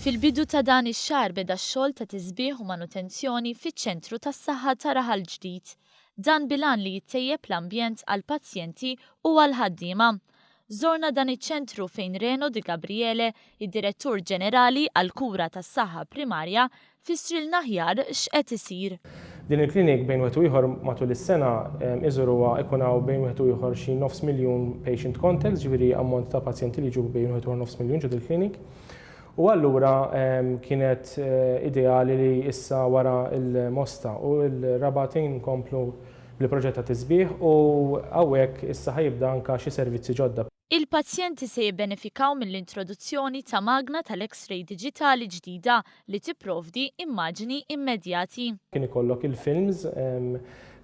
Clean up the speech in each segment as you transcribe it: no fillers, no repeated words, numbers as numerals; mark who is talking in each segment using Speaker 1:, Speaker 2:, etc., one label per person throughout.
Speaker 1: Fil-bidu ta' dan ix-xahar beda x-xogħol ta' tisbieħ u manutenzjoni fiċ-ċentru tas-saħħa ta' Raħal ġdid. Dan bilan li jittejjeb l-ambjent għal pazjenti u għal ħaddiema. Żorna dan iċ-ċentru fejn Reno Di Gabriele, id-Direttur Ġenerali għal kura tas-saħħa primarja, fissrilna aħjar x'qed isir.
Speaker 2: Din il-klinik bejn wieħed u ieħor matul is-sena iżurwa ikun hawn bejn wieħed u ieħor xi 500,000 patient contacts, ġifieri ammont ta' pazjenti li jiġu bejn wieħed u 500,000 ġod il-klinik. U allura kienet ideali li issa wara il-mosta u l-rabatin komplu bil-proġett ta' tisbieħ u hawnhekk issa ħajibda anke xi servizzi ġodda.
Speaker 1: Il-pazjenti se jibbenefikaw mill-introduzzjoni ta' magna tal-X-ray digitali ġdida li tipprovdi immaġni immedjati.
Speaker 2: Kien ikollok il-films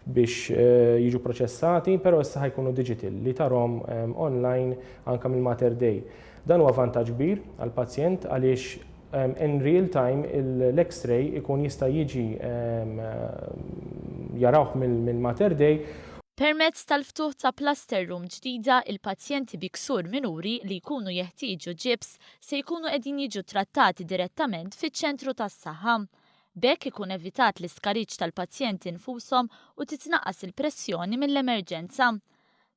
Speaker 2: biex jiġu proċessati, però issa ħajkunu digital li tarhom online anke mill-Mater Dei. Dan huwa vantaġġ kbir għall-pazjent għaliex in real time l-X-ray ikun jista' jiġi jarawh mill-Mater Dei.
Speaker 1: Permezz tal-ftuħ ta' plaster room ġdida, il-pazjenti bi ksur minuri li jkunu jeħtieġu ġibs se jkunu qegħdin jiġu trattati direttament fiċ-ċentru tas-saħħa. B'hekk ikun evitat l-iskariġġ tal-pazjenti nfushom u titnaqqas il-pressjoni mill-emerġenza.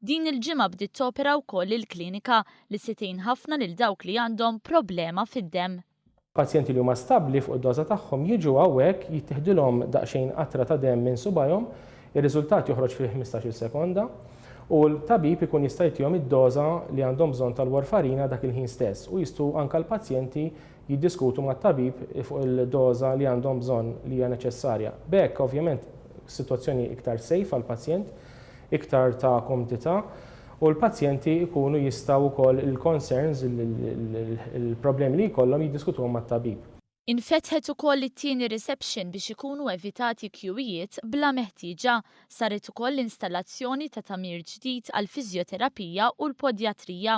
Speaker 1: Din il-ġimgħa bdiet topera wkoll il-klinika li se tgħin ħafna lil dawk li għandhom problema fid-demm.
Speaker 2: Pazjenti li huma stabbli fuq id-doża tagħhom jiġu hawnhekk jittieħdilhom daqsxejn qatra ta' demm minn subajhom, ir-riżultat joħroġ fi 15-il sekonda u l-tabib ikun jista' jtihom id-doża li għandhom bżonn tal-warfarina dak il-ħin stess u jistgħu anke l-pazjenti jiddiskutu mat-tabib fuq il-doża li għandhom bżonn li hija neċessarja. B'hekk ovvjament sitwazzjoni iktar safe għall-pazjent, iktar ta' komodità u l-pazjenti jkunu jistgħu wkoll il-concerns, il-problemi li jkollhom jiddiskutuhom mat-tabib.
Speaker 1: Infetħet ukoll it-tieni reception biex ikunu evitati kjuwijiet bla meħtieġa. Saret ukoll l-installazzjoni ta' tamir ġdid għall fiżjoterapija u l-podjatrija.